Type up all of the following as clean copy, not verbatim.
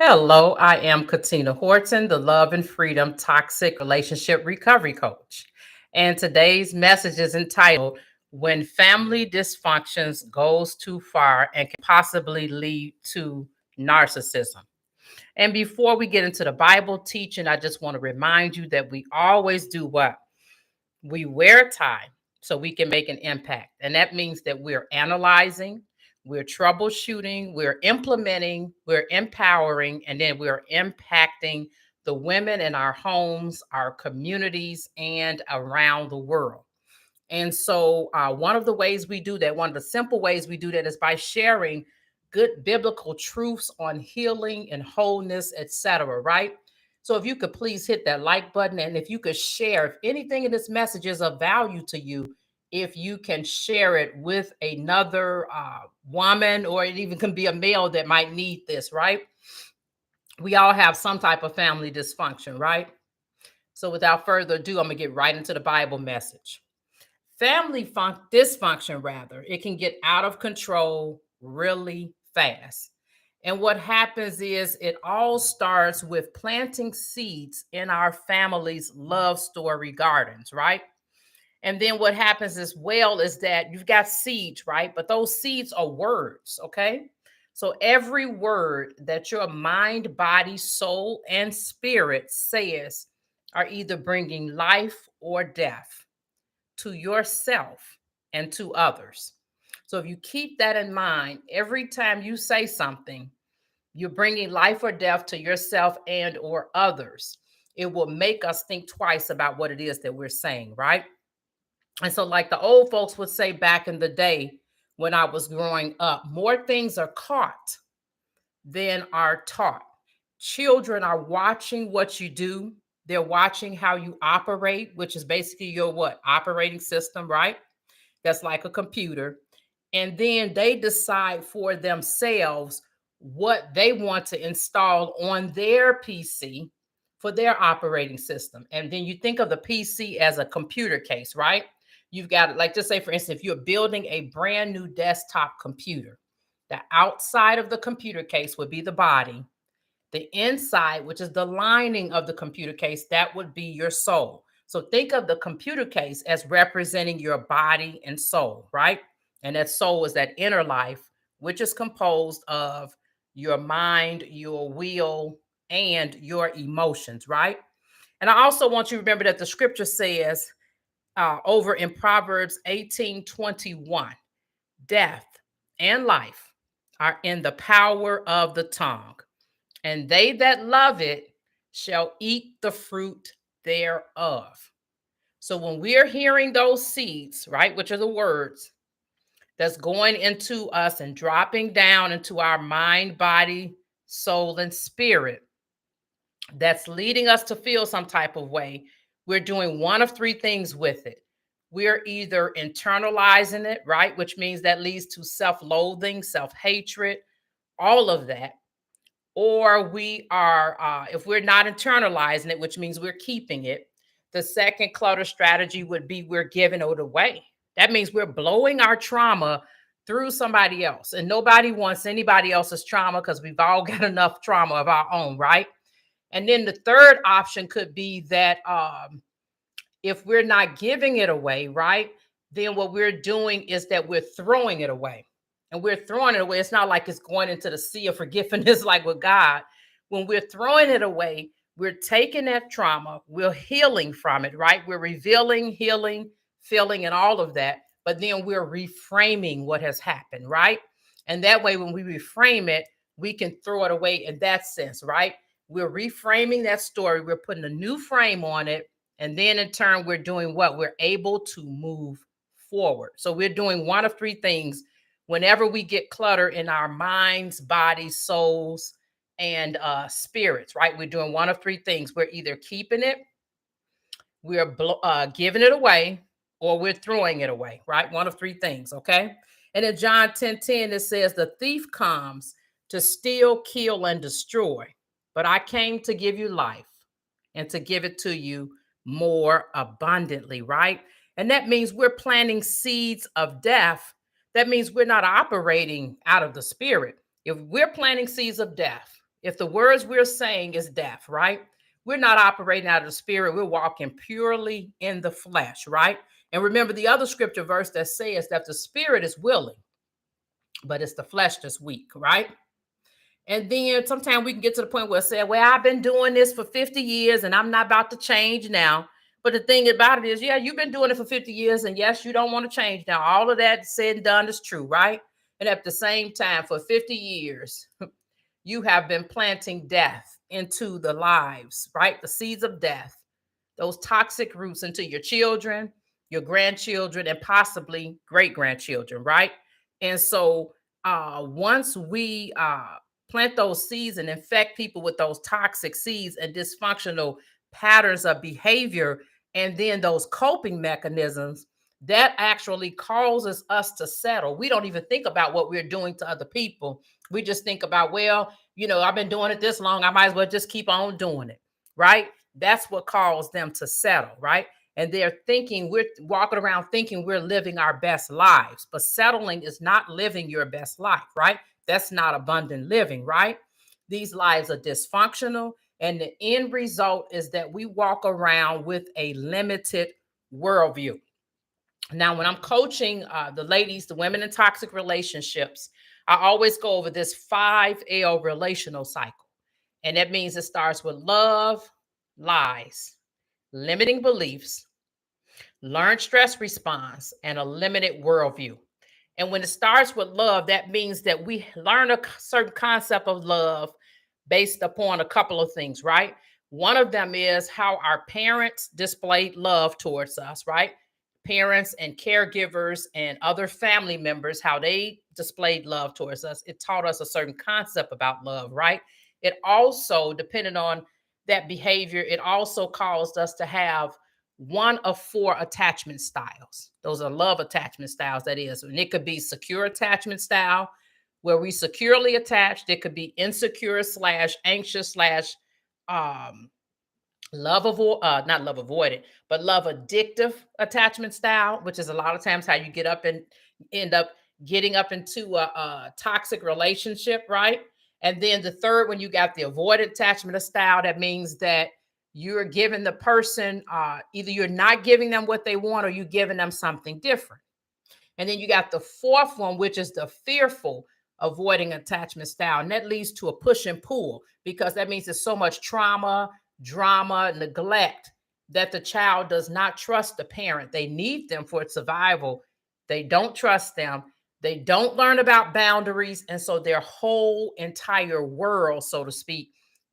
Hello, I am Katina Horton, the Love and Freedom Toxic Relationship Recovery Coach. And today's message is entitled When Family Dysfunctions Goes Too Far and Can Possibly Lead to Narcissism. And before we get into the Bible teaching, I just want to remind you that we always do what? We wear a tie so we can make an impact. And that means that we're analyzing, we're troubleshooting, we're implementing, we're empowering, and then we're impacting the women in our homes, our communities, and around the world. And so, one of the ways we do that, one of the simple ways we do that is by sharing good biblical truths on healing and wholeness, etc. Right? So, if you could please hit that like button, and if you could share, if anything in this message is of value to you, if you can share it with another woman, or it even can be a male that might need this, right? We all have some type of family dysfunction, right? So, without further ado, I'm gonna get right into the Bible message. Dysfunction, rather, it can get out of control really fast. And what happens is it all starts with planting seeds in our family's love story gardens, right? And then what happens as well is that you've got seeds, right? But those seeds are words, okay? So every word that your mind, body, soul, and spirit says are either bringing life or death to yourself and to others. So if you keep that in mind, every time you say something, you're bringing life or death to yourself and or others. It will make us think twice about what it is that we're saying, right? And so like the old folks would say back in the day when I was growing up, more things are caught than are taught. Children are watching what you do. They're watching how you operate, which is basically your what? Operating system, right? That's like a computer. And then they decide for themselves what they want to install on their PC for their operating system. And then you think of the PC as a computer case, right? You've got, like, just say, for instance, if you're building a brand new desktop computer, the outside of the computer case would be the body. The inside, which is the lining of the computer case, that would be your soul. So think of the computer case as representing your body and soul, right? And that soul is that inner life, which is composed of your mind, your will, and your emotions, right? And I also want you to remember that the scripture says over in Proverbs 18:21, death and life are in the power of the tongue, and they that love it shall eat the fruit thereof. So when we're hearing those seeds, right, which are the words that's going into us and dropping down into our mind, body, soul, and spirit, that's leading us to feel some type of way, we're doing one of three things with it. We're either internalizing it, right, which means that leads to self-loathing, self-hatred, all of that. Or we are, if we're not internalizing it, which means we're keeping it, the second clutter strategy would be we're giving it away. That means we're blowing our trauma through somebody else. And nobody wants anybody else's trauma because we've all got enough trauma of our own, right? And then the third option could be that if we're not giving it away, right, then what we're doing is that we're throwing it away. And we're throwing it away. It's not like it's going into the sea of forgiveness like with God. When we're throwing it away, we're taking that trauma, we're healing from it, right? We're revealing, healing, feeling, and all of that. But then we're reframing what has happened, right? And that way, when we reframe it, we can throw it away in that sense, right? We're reframing that story, we're putting a new frame on it. And then in turn, we're doing what? We're able to move forward. So we're doing one of three things whenever we get clutter in our minds, bodies, souls, and spirits, right? We're doing one of three things. We're either keeping it, we're giving it away, or we're throwing it away, right? One of three things, okay? And in John 10:10, it says, the thief comes to steal, kill, and destroy. But I came to give you life and to give it to you more abundantly, right? And that means we're planting seeds of death. That means we're not operating out of the spirit. If we're planting seeds of death, If the words we're saying is death, right? We're not operating out of the spirit. We're walking purely in the flesh, right? And remember the other scripture verse that says that the spirit is willing, but it's the flesh that's weak, right? And then sometimes we can get to the point where say, well, I've been doing this for 50 years and I'm not about to change now. But the thing about it is, yeah, you've been doing it for 50 years. And yes, you don't want to change now. All of that said and done is true, right? And at the same time, for 50 years, you have been planting death into the lives, right? The seeds of death, those toxic roots into your children, your grandchildren, and possibly great grandchildren, right? And so once we plant those seeds and infect people with those toxic seeds and dysfunctional patterns of behavior, and then those coping mechanisms, that actually causes us to settle. We don't even think about what we're doing to other people. We just think about, well, I've been doing it this long. I might as well just keep on doing it, right? That's what caused them to settle, right? And they're thinking, we're walking around thinking we're living our best lives, but settling is not living your best life, right? That's not abundant living, right? These lives are dysfunctional. And the end result is that we walk around with a limited worldview. Now, when I'm coaching the ladies, the women in toxic relationships, I always go over this 5L relational cycle. And that means it starts with love, lies, limiting beliefs, learned stress response, and a limited worldview. And when it starts with love, that means that we learn a certain concept of love based upon a couple of things, right? One of them is how our parents displayed love towards us, right? Parents and caregivers and other family members, how they displayed love towards us. It taught us a certain concept about love, right? It also, depending on that behavior, it also caused us to have one of 4 attachment styles. Those are love attachment styles, that is. And it could be secure attachment style, where we securely attached. It could be insecure / anxious / love not love avoided, but love addictive attachment style, which is a lot of times how you get up and end up getting up into a toxic relationship, right? And then the third one, you got the avoided attachment style. That means that you're giving the person, either you're not giving them what they want or you're giving them something different. And then you got the fourth one, which is the fearful avoiding attachment style. And that leads to a push and pull, because that means there's so much trauma, drama, neglect that the child does not trust the parent. They need them for its survival. They don't trust them. They don't learn about boundaries. And so their whole entire world, so to speak,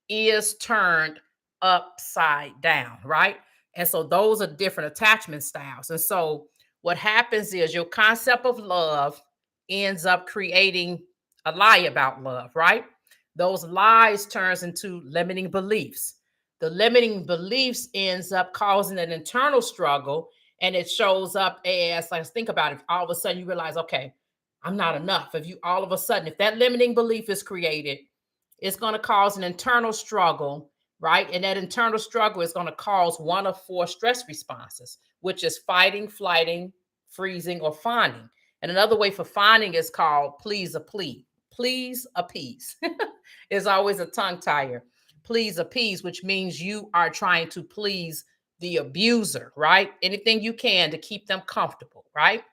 is turned upside down, right? And so those are different attachment styles. And so what happens is your concept of love ends up creating a lie about love, right? Those lies turns into limiting beliefs. The limiting beliefs ends up causing an internal struggle, and it shows up as, like, think about it. If all of a sudden you realize, okay, I'm not enough. If you all of a sudden, if that limiting belief is created, it's going to cause an internal struggle, right? And that internal struggle is going to cause one of 4 stress responses, which is fighting, flighting, freezing, or fawning. And another way for fawning is called please a plea. Please appease. Is always a tongue tire. Please appease, which means you are trying to please the abuser, right? Anything you can to keep them comfortable, right?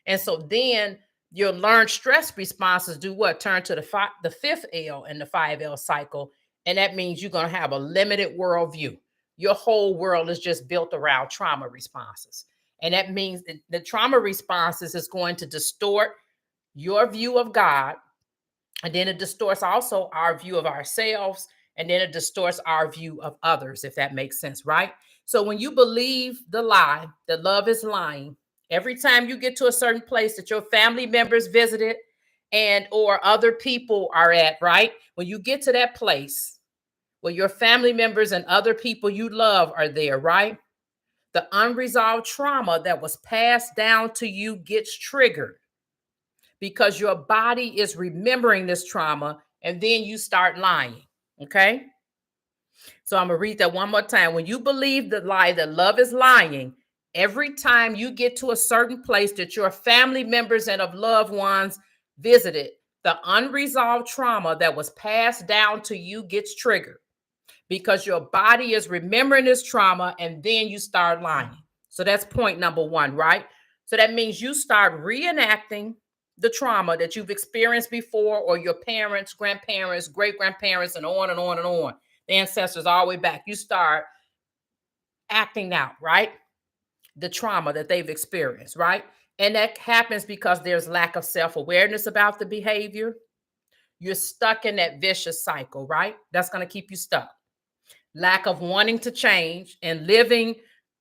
And so then your learned stress responses do what? Turn to the 5th L in the 5L cycle. And that means you're going to have a limited worldview. Your whole world is just built around trauma responses. And that means that the trauma responses is going to distort your view of God. And then it distorts also our view of ourselves. And then it distorts our view of others, if that makes sense, right? So when you believe the lie that love is lying, every time you get to a certain place that your family members visited and or other people are at, right? When you get to that place where your family members and other people you love are there, right? The unresolved trauma that was passed down to you gets triggered because your body is remembering this trauma, and then you start lying, okay? So I'm going to read that one more time. When you believe the lie that love is lying, every time you get to a certain place that your family members and of loved ones visited, The unresolved trauma that was passed down to you gets triggered because your body is remembering this trauma, and then you start lying. So that's point number one, right? So that means you start reenacting the trauma that you've experienced before, or your parents, grandparents, great grandparents, and on and on and on. The ancestors all the way back. You start acting out, right? The trauma that they've experienced, right? And that happens because there's lack of self-awareness about the behavior. You're stuck in that vicious cycle, right? That's going to keep you stuck. Lack of wanting to change and living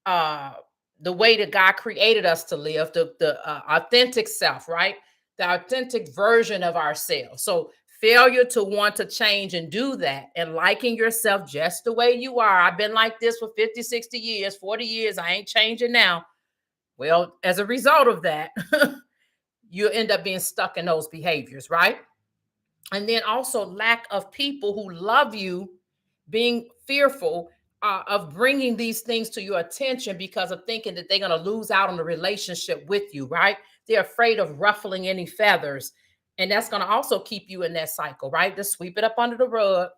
the way that God created us to live, the authentic self, right? The authentic version of ourselves. So failure to want to change and do that, and liking yourself just the way you are. I've been like this for 50, 60 years, 40 years. I ain't changing now. Well, as a result of that, you end up being stuck in those behaviors, right? And then also lack of people who love you, being fearful of bringing these things to your attention because of thinking that they're going to lose out on the relationship with you, right? They're afraid of ruffling any feathers. And that's going to also keep you in that cycle, right? Just sweep it up under the rug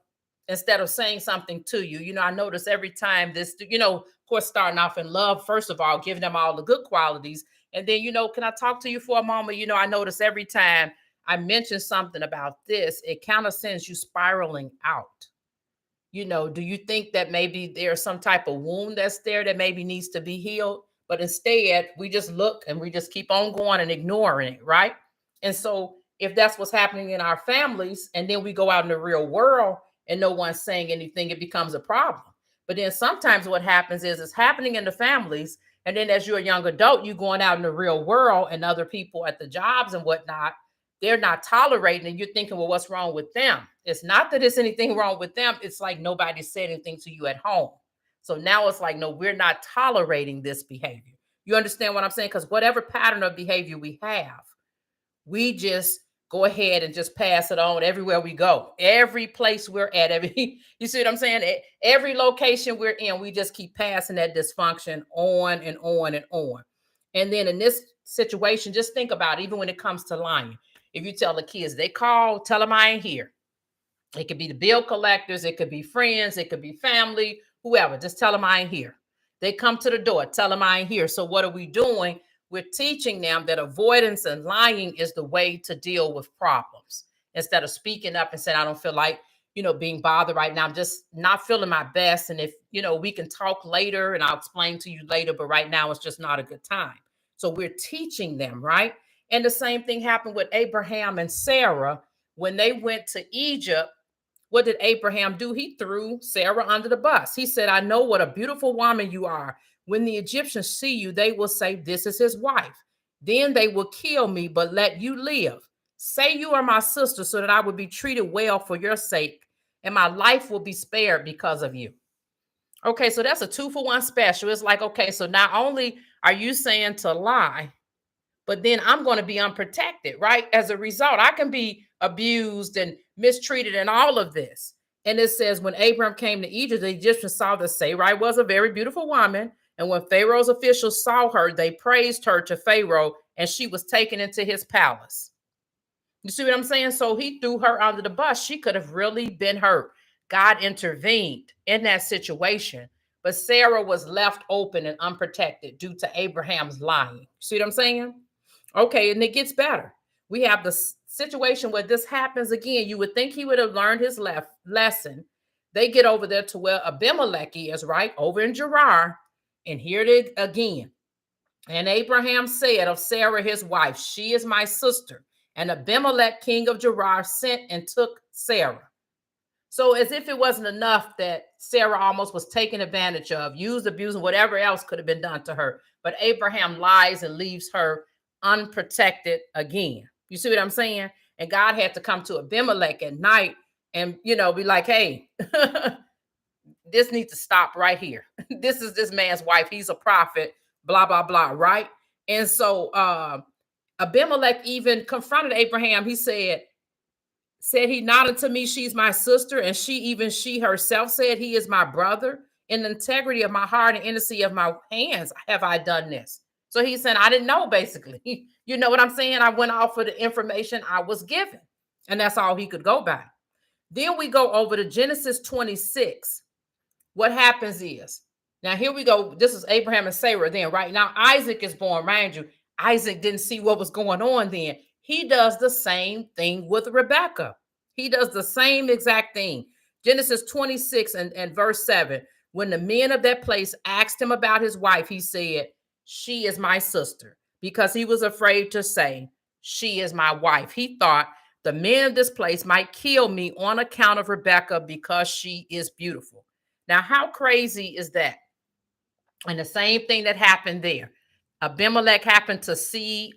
instead of saying something to you. You know, I notice every time this, of course, starting off in love, first of all, giving them all the good qualities. And then, can I talk to you for a moment? I notice every time I mention something about this, it kind of sends you spiraling out. Do you think that maybe there's some type of wound that's there that maybe needs to be healed? But instead, we just look and we just keep on going and ignoring it, right? And so if that's what's happening in our families, and then we go out in the real world and no one's saying anything, it becomes a problem. But then sometimes what happens is it's happening in the families. And then as you're a young adult, you're going out in the real world, and other people at the jobs and whatnot, they're not tolerating, and you're thinking, well, what's wrong with them? It's not that there's anything wrong with them. It's like nobody said anything to you at home. So now it's like, no, we're not tolerating this behavior. You understand what I'm saying? Because whatever pattern of behavior we have, we just go ahead and just pass it on everywhere we go. Every place we're at, you see what I'm saying? Every location we're in, we just keep passing that dysfunction on and on and on. And then in this situation, just think about it, even when it comes to lying. If you tell the kids, they call, tell them I ain't here. It could be the bill collectors. It could be friends. It could be family, whoever. Just tell them I ain't here. They come to the door, tell them I ain't here. So what are we doing? We're teaching them that avoidance and lying is the way to deal with problems. Instead of speaking up and saying, I don't feel like, being bothered right now. I'm just not feeling my best. And if, we can talk later and I'll explain to you later, but right now it's just not a good time. So we're teaching them, right? And the same thing happened with Abraham and Sarah. When they went to Egypt, what did Abraham do? He threw Sarah under the bus. He said, I know what a beautiful woman you are. When the Egyptians see you, they will say, this is his wife. Then they will kill me, but let you live. Say you are my sister so that I will be treated well for your sake, and my life will be spared because of you. Okay, so that's a 2-for-1 special. It's like, okay, so not only are you saying to lie, but then I'm going to be unprotected, right? As a result, I can be abused and mistreated and all of this. And it says, when Abram came to Egypt, the Egyptians saw that Sarai was a very beautiful woman. And when Pharaoh's officials saw her, they praised her to Pharaoh, and she was taken into his palace. You see what I'm saying? So he threw her under the bus. She could have really been hurt. God intervened in that situation. But Sarah was left open and unprotected due to Abraham's lying. See what I'm saying? Okay, and it gets better. We have the situation where this happens again. You would think he would have learned his lesson. They get over there to where Abimelech is, right? Over in Gerar. And here it is again. And Abraham said of Sarah, his wife, she is my sister. And Abimelech, king of Gerar, sent and took Sarah. So as if it wasn't enough that Sarah almost was taken advantage of, used, abused, and whatever else could have been done to her. But Abraham lies and leaves her unprotected again. You see what I'm saying? And God had to come to Abimelech at night and, be like, hey, this needs to stop right here. This is this man's wife. He's a prophet, blah, blah, blah, right? And so Abimelech even confronted Abraham. He said he not unto me, she's my sister. And she herself said, he is my brother. In the integrity of my heart and innocency of my hands have I done this. So he said, I didn't know, basically. You know what I'm saying? I went off of the information I was given. And that's all he could go by. Then we go over to Genesis 26. What happens is, now here we go. This is Abraham and Sarah then, right? Now Isaac is born. Mind you, Isaac didn't see what was going on then. He does the same thing with Rebecca. He does the same exact thing. Genesis 26 and verse 7. When the men of that place asked him about his wife, he said, she is my sister, because he was afraid to say, she is my wife. He thought the men of this place might kill me on account of Rebecca because she is beautiful. Now, how crazy is that? And the same thing that happened there. Abimelech happened to see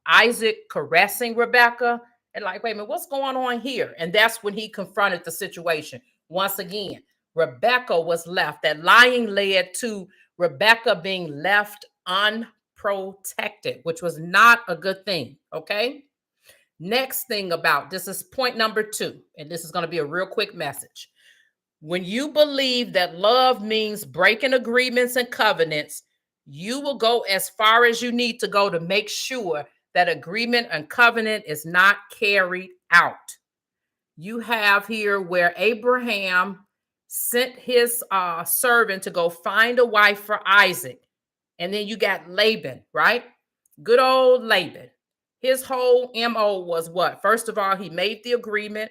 Isaac caressing Rebecca and like, wait a minute, what's going on here? And that's when he confronted the situation. Once again, Rebecca was left. That lying led to Rebecca being left unprotected, which was not a good thing. Okay. Next thing about this is point number 2. And this is going to be a real quick message. When you believe that love means breaking agreements and covenants, you will go as far as you need to go to make sure that agreement and covenant is not carried out. You have here where Abraham sent his servant to go find a wife for Isaac. And then you got Laban, right? Good old Laban. His whole MO was what? First of all, he made the agreement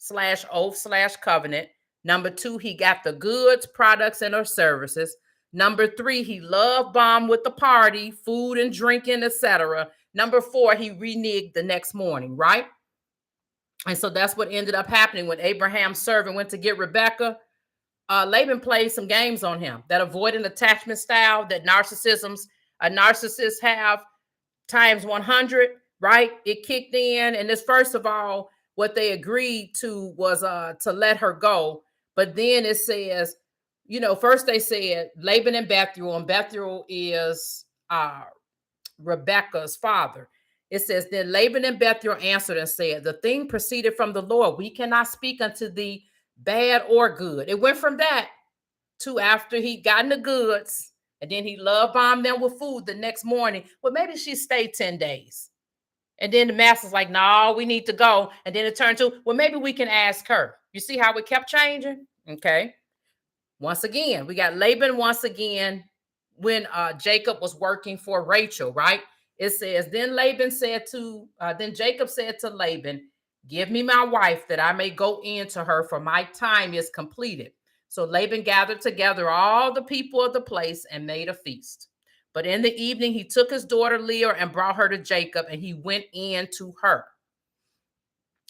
/oath/covenant. Number 2, he got the goods, products, and or services. Number 3, he love bombed with the party, food and drinking, etc. Number 4, he reneged the next morning, right? And so that's what ended up happening when Abraham's servant went to get Rebecca. Laban played some games on him. That avoidant attachment style that narcissists have times 100, right? It kicked in. And this, first of all, what they agreed to was to let her go. But then it says, first they said Laban and Bethuel, and Bethuel is Rebecca's father. It says, then Laban and Bethuel answered and said, the thing proceeded from the Lord. We cannot speak unto thee bad or good. It went from that to after he'd gotten the goods, and then he love bombed them with food the next morning. Well, maybe she stayed 10 days. And then the master's like, no, we need to go. And then it turned to, well, maybe we can ask her. You see how it kept changing? Okay. Once again, we got Laban once again when Jacob was working for Rachel, right? It says, then Jacob said to Laban, give me my wife that I may go in to her, for my time is completed. So Laban gathered together all the people of the place and made a feast. But in the evening, he took his daughter Leah and brought her to Jacob, and he went in to her.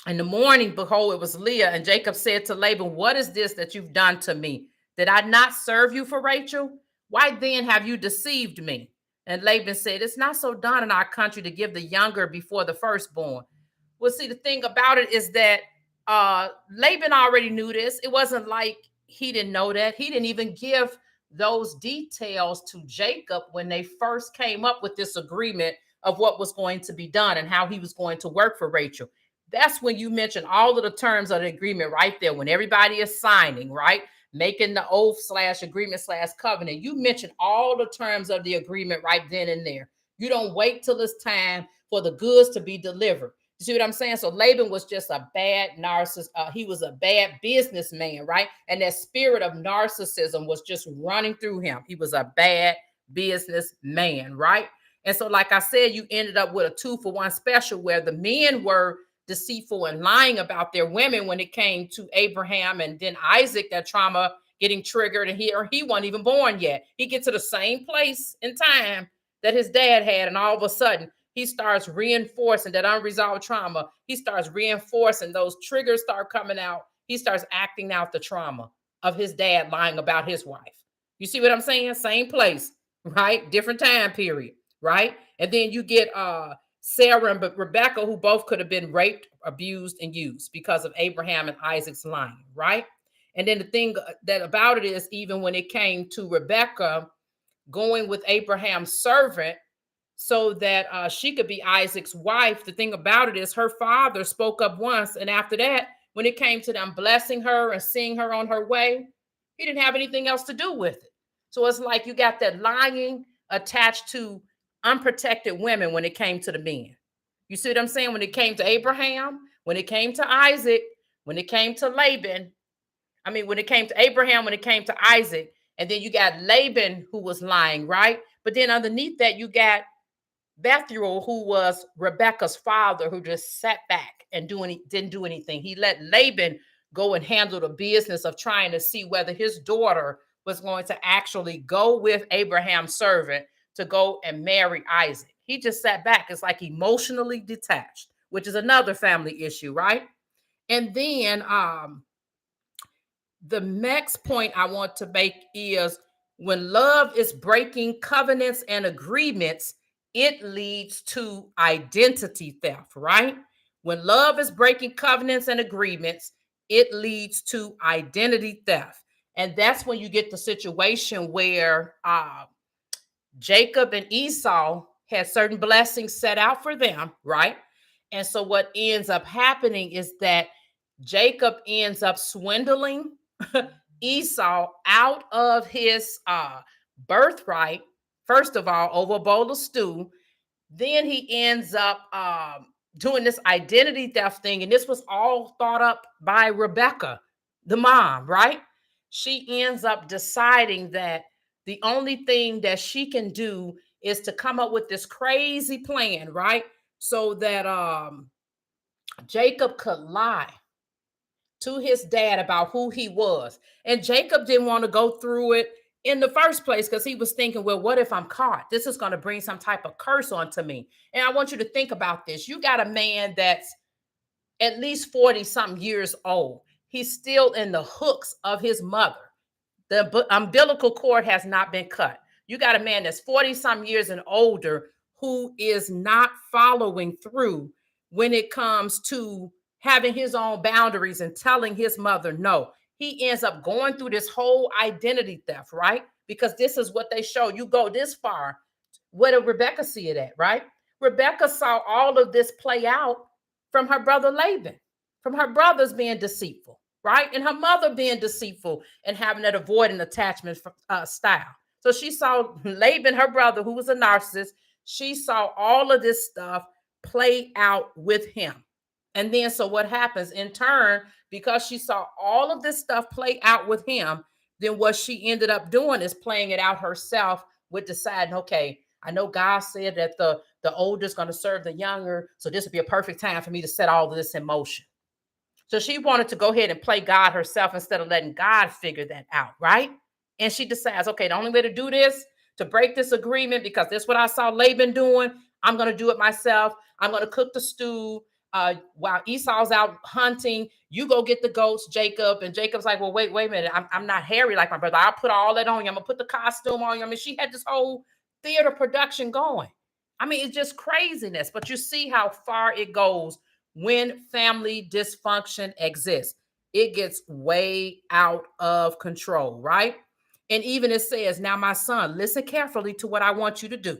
In the morning, behold, it was Leah, and Jacob said to Laban, what is this that you've done to me? Did I not serve you for Rachel? Why then have you deceived me? And Laban said, it's not so done in our country to give the younger before the firstborn. Well, see, the thing about it is that Laban already knew this. It wasn't like he didn't know that. He didn't even give those details to Jacob when they first came up with this agreement of what was going to be done and how he was going to work for Rachel. That's when you mention all of the terms of the agreement right there, when everybody is signing, right? Making the oath/agreement/covenant. You mention all the terms of the agreement right then and there. You don't wait till it's time for the goods to be delivered. You see what I'm saying? So Laban was just a bad narcissist. He was a bad businessman, right? And that spirit of narcissism was just running through him. He was a bad businessman, right? And so, like I said, you ended up with a 2-for-1 special where the men were deceitful and lying about their women when it came to Abraham, and then Isaac, that trauma getting triggered, and he wasn't even born yet. He gets to the same place in time that his dad had, and all of a sudden, he starts reinforcing that unresolved trauma. He starts reinforcing those triggers start coming out. He starts acting out the trauma of his dad lying about his wife. You see what I'm saying? Same place, right? Different time period, right? And then you get Sarah and Rebecca, who both could have been raped, abused, and used because of Abraham and Isaac's lying, right? And then the thing that about it is, even when it came to Rebecca going with Abraham's servant, so that she could be Isaac's wife. The thing about it is her father spoke up once, and after that, when it came to them blessing her and seeing her on her way, he didn't have anything else to do with it. So it's like you got that lying attached to unprotected women when it came to the men. You see what I'm saying? When it came to Abraham, When it came to Isaac, when it came to Laban, when it came to Abraham, when it came to Isaac, and then you got Laban who was lying, right? But then underneath that, you got Bethuel, who was Rebekah's father, who just sat back and didn't do anything. He let Laban go and handle the business of trying to see whether his daughter was going to actually go with Abraham's servant to go and marry Isaac. He just sat back. It's like emotionally detached, which is another family issue, right? And then the next point I want to make is when love is breaking covenants and agreements, it leads to identity theft, right? When love is breaking covenants and agreements, it leads to identity theft. And that's when you get the situation where Jacob and Esau had certain blessings set out for them, right? And so what ends up happening is that Jacob ends up swindling Esau out of his birthright, first of all, over a bowl of stew. Then he ends up doing this identity theft thing. And this was all thought up by Rebecca, the mom, right? She ends up deciding that the only thing that she can do is to come up with this crazy plan, right? So that Jacob could lie to his dad about who he was. And Jacob didn't want to go through it in the first place because he was thinking, well, what if I'm caught? This is going to bring some type of curse onto me. And I want you to think about this. You got a man that's at least 40 something years old. He's still in the hooks of his mother. The umbilical cord has not been cut. You got a man that's 40 some years and older who is not following through when it comes to having his own boundaries and telling his mother no. He ends up going through this whole identity theft, right? Because this is what they show. You go this far. Where did Rebecca see it at, right? Rebecca saw all of this play out from her brother Laban, from her brothers being deceitful, right? And her mother being deceitful and having that avoidant attachment style. So she saw Laban, her brother, who was a narcissist. She saw all of this stuff play out with him. And then so what happens in turn, because she saw all of this stuff play out with him, then what she ended up doing is playing it out herself with deciding, okay, I know God said that the older is going to serve the younger, so this would be a perfect time for me to set all of this in motion. So she wanted to go ahead and play God herself instead of letting God figure that out, right? And she decides, okay, the only way to do this, to break this agreement, because this is what I saw Laban doing, I'm going to do it myself. I'm going to cook the stew while Esau's out hunting. You go get the goats, Jacob. And Jacob's like, well, wait a minute. I'm not hairy like my brother. I'll put all that on you. I'm going to put the costume on you. I mean, she had this whole theater production going. I mean, it's just craziness. But you see how far it goes when family dysfunction exists. It gets way out of control, right? And even it says, now, my son, listen carefully to what I want you to do.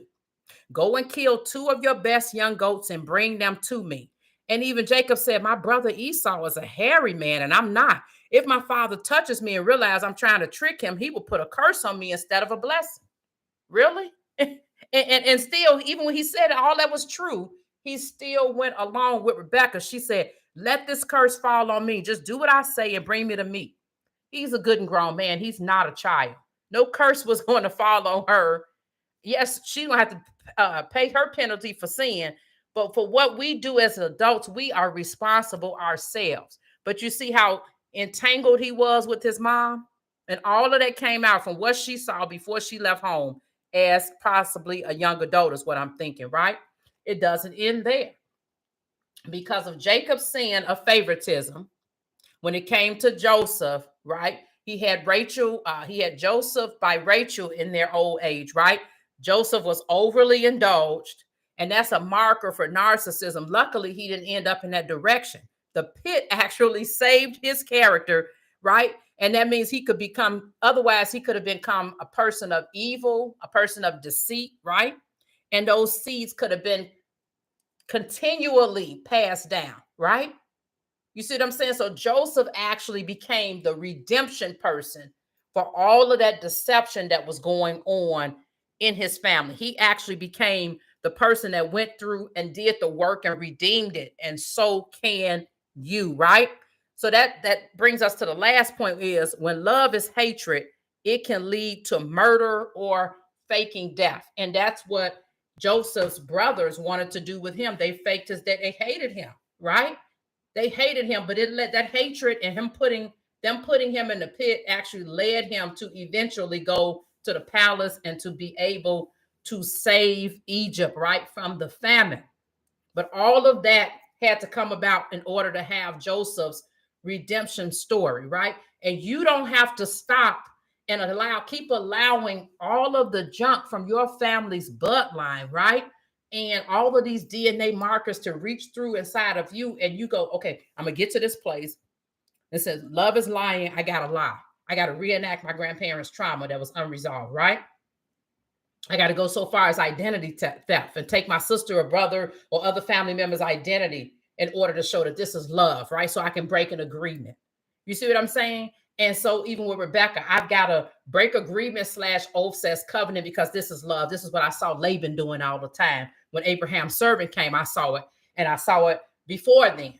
Go and kill 2 of your best young goats and bring them to me. And even Jacob said, my brother Esau is a hairy man, and I'm not. If my father touches me and realizes I'm trying to trick him, he will put a curse on me instead of a blessing. Really? and still, even when he said all that was true, he still went along with Rebecca. She said, let this curse fall on me. Just do what I say and bring me the meat. He's a good and grown man. He's not a child. No curse was going to fall on her. Yes, she's going to have to pay her penalty for sin. But for what we do as adults, we are responsible ourselves. But you see how entangled he was with his mom? And all of that came out from what she saw before she left home as possibly a young adult is what I'm thinking, right? It doesn't end there. Because of Jacob's sin of favoritism, when it came to Joseph, right? He had Joseph by Rachel in their old age, right? Joseph was overly indulged, and that's a marker for narcissism. Luckily, he didn't end up in that direction. The pit actually saved his character, right? And that means he could become, otherwise he could have become a person of evil, a person of deceit, right? And those seeds could have been continually passed down, right? You see what I'm saying? So Joseph actually became the redemption person for all of that deception that was going on in his family. He actually became the person that went through and did the work and redeemed it. And so can You, right? So that brings us to the last point is when love is hatred, it can lead to murder or faking death. And that's what Joseph's brothers wanted to do with him. They faked his death. They hated him, right? They hated him, but it led that hatred and putting him in the pit actually led him to eventually go to the palace and to be able to save Egypt, right, from the famine. But all of that had to come about in order to have Joseph's redemption story, right? And you don't have to stop and keep allowing all of the junk from your family's bloodline, right? And all of these DNA markers to reach through inside of you. And you go, okay, I'm going to get to this place. It says, love is lying. I got to lie. I got to reenact my grandparents' trauma that was unresolved, right? I got to go so far as identity theft and take my sister or brother or other family members' identity in order to show that this is love, right? So I can break an agreement. You see what I'm saying? And so even with Rebecca, I've got to break agreement / oath says covenant because this is love. This is what I saw Laban doing all the time. When Abraham's servant came, I saw it. And I saw it before then.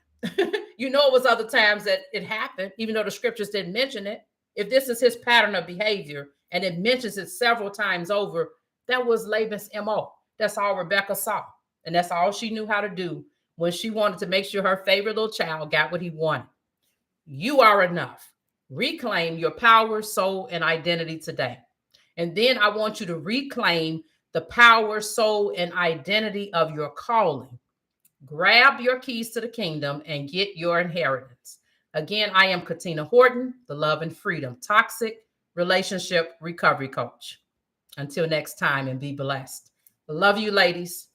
You know, it was other times that it happened, even though the scriptures didn't mention it. If this is his pattern of behavior and it mentions it several times over, that was Laban's MO. That's all Rebecca saw. And that's all she knew how to do when she wanted to make sure her favorite little child got what he wanted. You are enough. Reclaim your power, soul, and identity today. And then I want you to reclaim the power, soul, and identity of your calling. Grab your keys to the kingdom and get your inheritance. Again, I am Katina Horton, the Love and Freedom Toxic Relationship Recovery Coach. Until next time, and be blessed. Love you, ladies.